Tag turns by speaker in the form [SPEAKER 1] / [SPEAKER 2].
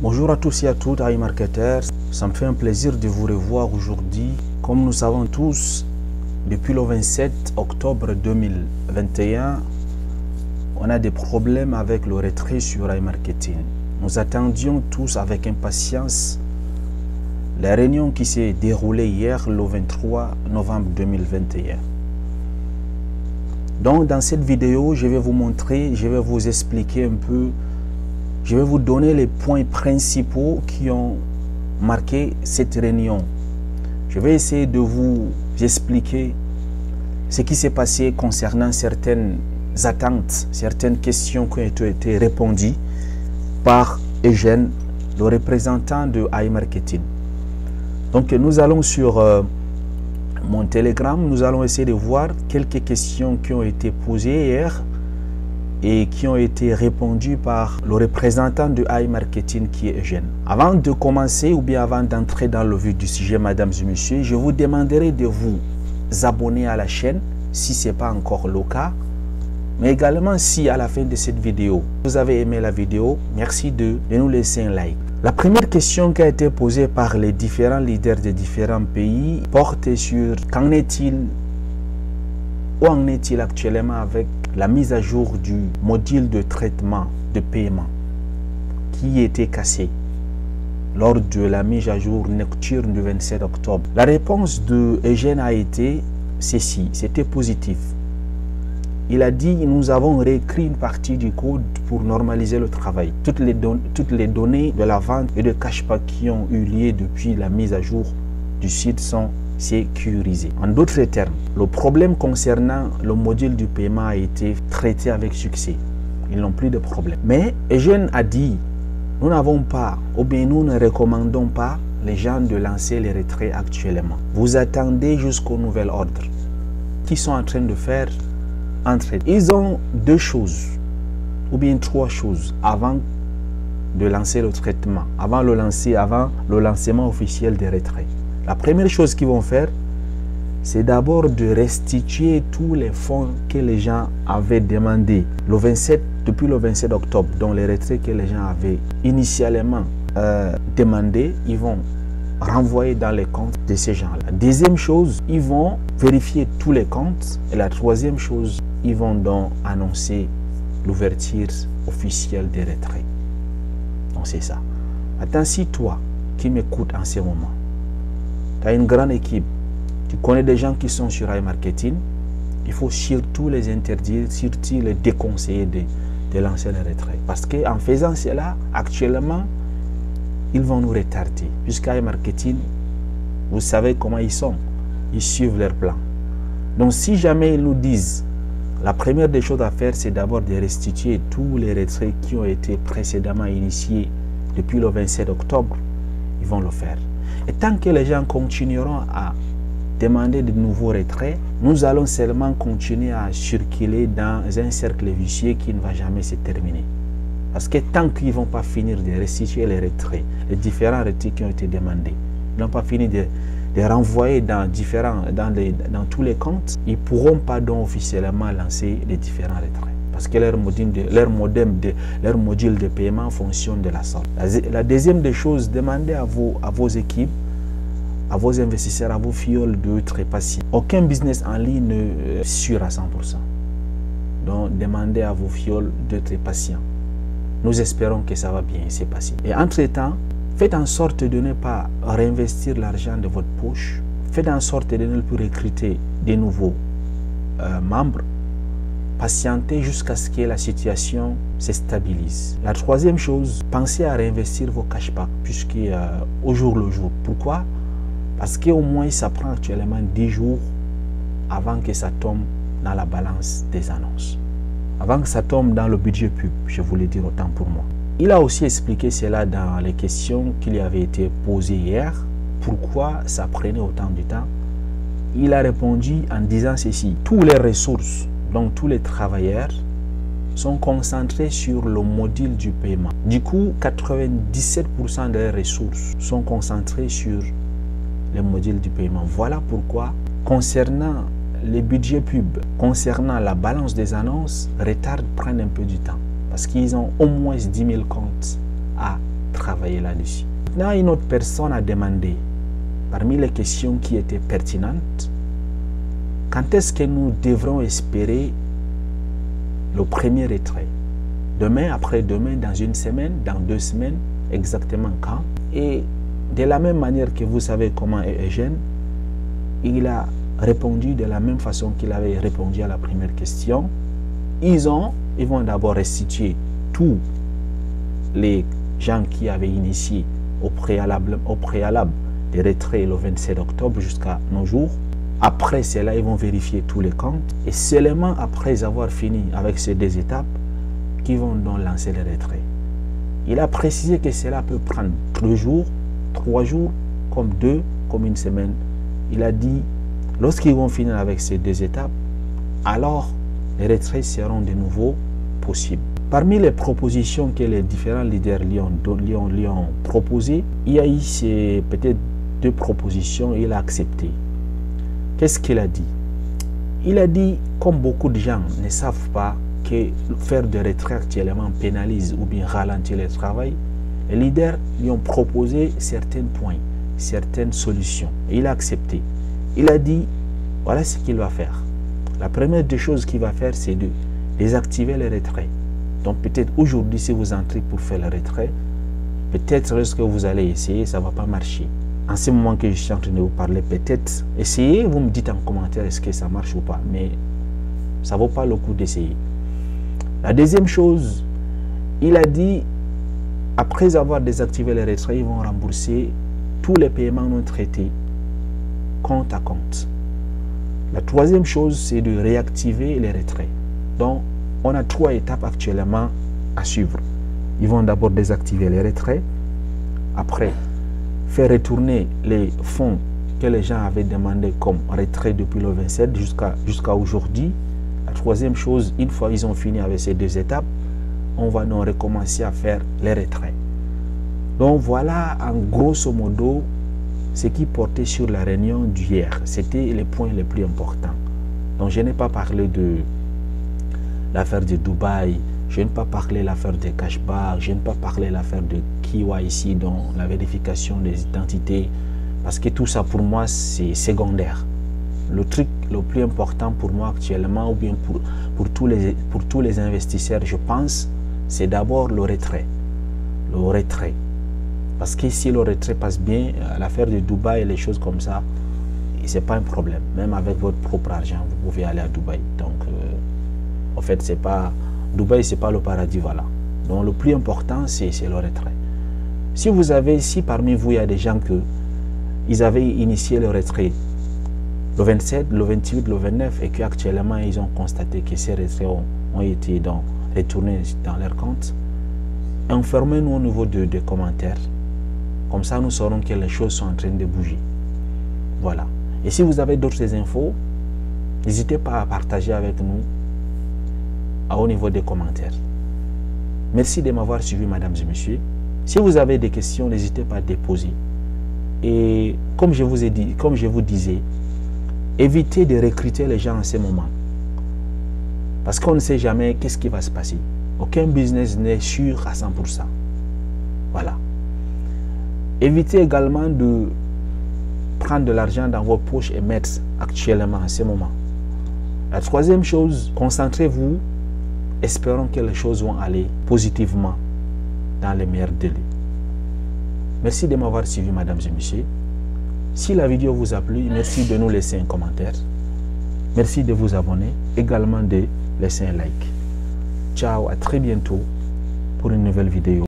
[SPEAKER 1] Bonjour à tous et à toutes, amis marketeurs. Ça me fait un plaisir de vous revoir aujourd'hui. Comme nous savons tous, depuis le 27 octobre 2021, on a des problèmes avec le retrait sur iMarketing. Nous attendions tous avec impatience la réunion qui s'est déroulée hier, le 23 novembre 2021. Donc, dans cette vidéo, je vais vous montrer, je vais vous expliquer un peu, je vais vous donner les points principaux qui ont marqué cette réunion. Je vais essayer de vous expliquer ce qui s'est passé concernant certaines attentes, certaines questions qui ont été répondues par Eugène, le représentant de iMarketing. Donc, nous allons sur mon Telegram, nous allons essayer de voir quelques questions qui ont été posées hier et qui ont été répondues par le représentant de iMarketing qui est Eugène. Avant de commencer ou bien avant d'entrer dans le vif du sujet, mesdames et messieurs, je vous demanderai de vous abonner à la chaîne si ce n'est pas encore le cas. Mais également, si à la fin de cette vidéo, vous avez aimé la vidéo, merci de nous laisser un like. La première question qui a été posée par les différents leaders de différents pays porte sur qu'en est-il, où en est-il actuellement avec la mise à jour du module de traitement de paiement qui était cassé lors de la mise à jour nocturne du 27 octobre. La réponse de Eugène a été ceci, c'était positif. Il a dit, nous avons réécrit une partie du code pour normaliser le travail. Toutes les données de la vente et de cashback qui ont eu lieu depuis la mise à jour du site sont sécurisées. En d'autres termes, le problème concernant le module du paiement a été traité avec succès. Ils n'ont plus de problème. Mais Eugène a dit, nous n'avons pas, ou bien nous ne recommandons pas les gens de lancer les retraits actuellement. Vous attendez jusqu'au nouvel ordre. Qu'ils sont en train de faire? Ils ont deux choses ou bien trois choses avant de lancer le traitement, avant le lancement officiel des retraits. La première chose qu'ils vont faire, c'est d'abord de restituer tous les fonds que les gens avaient demandé depuis le 27 octobre, dont les retraits que les gens avaient initialement demandé, ils vont renvoyer dans les comptes de ces gens-là. Deuxième chose, ils vont vérifier tous les comptes. Et la troisième chose, ils vont donc annoncer l'ouverture officielle des retraits. Donc c'est ça. Attends, si toi qui m'écoutes en ce moment, tu as une grande équipe, tu connais des gens qui sont sur iMarketing, il faut surtout les interdire, surtout les déconseiller de lancer les retraits. Parce qu'en faisant cela, actuellement, ils vont nous retarder. Puisqu'à iMarketing, vous savez comment ils sont. Ils suivent leur plan. Donc si jamais ils nous disent, la première des choses à faire, c'est d'abord de restituer tous les retraits qui ont été précédemment initiés depuis le 27 octobre, ils vont le faire. Et tant que les gens continueront à demander de nouveaux retraits, nous allons seulement continuer à circuler dans un cercle vicieux qui ne va jamais se terminer. Parce que tant qu'ils ne vont pas finir de restituer les retraits, les différents retraits qui ont été demandés, ils n'ont pas fini de renvoyer dans tous les comptes, ils ne pourront pas donc officiellement lancer les différents retraits. Parce que leur module de paiement fonctionne de la sorte. La deuxième des choses, demandez à vos équipes, à vos investisseurs, à vos fioles d'être patients. Aucun business en ligne n'est sûr à 100%. Donc, demandez à vos fioles d'être patients. Nous espérons que ça va bien se passer. Et entre-temps, faites en sorte de ne pas réinvestir l'argent de votre poche. Faites en sorte de ne plus recruter de nouveaux membres. Patientez jusqu'à ce que la situation se stabilise. La troisième chose, pensez à réinvestir vos cashbacks au jour le jour. Pourquoi? Parce qu'au moins, ça prend actuellement 10 jours avant que ça tombe dans la balance des annonces. Avant que ça tombe dans le budget pub, je voulais dire autant pour moi. Il a aussi expliqué cela dans les questions qui lui avaient été posées hier. Pourquoi ça prenait autant de temps? Il a répondu en disant ceci. Tous les ressources, donc tous les travailleurs, sont concentrés sur le module du paiement. Du coup, 97% des ressources sont concentrées sur le module du paiement. Voilà pourquoi, concernant les budgets pub, concernant la balance des annonces, retard prennent un peu du temps. Parce qu'ils ont au moins 10 000 comptes à travailler là-dessus. Maintenant, une autre personne a demandé, parmi les questions qui étaient pertinentes, quand est-ce que nous devrons espérer le premier retrait? Demain, après-demain, dans une semaine, dans 2 semaines, exactement quand? Et de la même manière que vous savez comment est Eugène, il a répondu de la même façon qu'il avait répondu à la première question. Ils vont d'abord restituer tous les gens qui avaient initié au préalable des retraits le 27 octobre jusqu'à nos jours. Après cela, ils vont vérifier tous les comptes et seulement après avoir fini avec ces 2 étapes, qu'ils vont donc lancer les retraits. Il a précisé que cela peut prendre 2 jours, 3 jours, comme 2, comme une semaine. Il a dit, lorsqu'ils vont finir avec ces 2 étapes, alors les retraits seront de nouveau possibles. Parmi les propositions que les différents leaders lui ont proposées, il y a eu peut-être 2 propositions et il a accepté. Qu'est-ce qu'il a dit? Il a dit, comme beaucoup de gens ne savent pas que faire des retraits actuellement pénalise ou bien ralentit le travail, les leaders lui ont proposé certains points, certaines solutions. Et il a accepté. Il a dit, voilà ce qu'il va faire. La première des choses qu'il va faire, c'est de désactiver les retraits. Donc peut-être aujourd'hui, si vous entrez pour faire le retrait, peut-être lorsque vous allez essayer, ça ne va pas marcher. En ce moment que je suis en train de vous parler, peut-être essayez, vous me dites en commentaire est-ce que ça marche ou pas. Mais ça ne vaut pas le coup d'essayer. La deuxième chose, il a dit, après avoir désactivé les retraits, ils vont rembourser tous les paiements non traités, compte à compte. La troisième chose, c'est de réactiver les retraits. Donc, on a 3 étapes actuellement à suivre. Ils vont d'abord désactiver les retraits. Après, faire retourner les fonds que les gens avaient demandé comme retrait depuis le 27 jusqu'à aujourd'hui. La troisième chose, une fois qu'ils ont fini avec ces 2 étapes, on va donc recommencer à faire les retraits. Donc voilà, en grosso modo, ce qui portait sur la réunion d'hier. C'était les points les plus importants. Donc je n'ai pas parlé de l'affaire de Dubaï, je n'ai pas parlé de l'affaire de cashback, je n'ai pas parlé de l'affaire de KYC, donc la vérification des identités, parce que tout ça pour moi c'est secondaire. Le truc le plus important pour moi actuellement, ou bien pour tous les investisseurs, je pense, c'est d'abord le retrait. Le retrait. Parce que si le retrait passe bien, l'affaire de Dubaï et les choses comme ça, ce n'est pas un problème. Même avec votre propre argent, vous pouvez aller à Dubaï. Donc, en fait, Dubaï, ce n'est pas le paradis, voilà. Donc, le plus important, c'est le retrait. Si parmi vous, il y a des gens ils avaient initié le retrait le 27, le 28, le 29 et qu'actuellement, ils ont constaté que ces retraits ont été retournés dans leur compte, informez-nous au niveau des commentaires. Comme ça, nous saurons que les choses sont en train de bouger. Voilà. Et si vous avez d'autres infos, n'hésitez pas à partager avec nous au niveau des commentaires. Merci de m'avoir suivi, mesdames et messieurs. Si vous avez des questions, n'hésitez pas à déposer. Et comme je vous disais, évitez de recruter les gens en ce moment. Parce qu'on ne sait jamais qu'est-ce qui va se passer. Aucun business n'est sûr à 100%. Voilà. Évitez également de prendre de l'argent dans vos poches et mettre actuellement en ce moment. La troisième chose, concentrez-vous. Espérons que les choses vont aller positivement dans les meilleurs délais. Merci de m'avoir suivi, mesdames et messieurs. Si la vidéo vous a plu, merci de nous laisser un commentaire. Merci de vous abonner, également de laisser un like. Ciao, à très bientôt pour une nouvelle vidéo.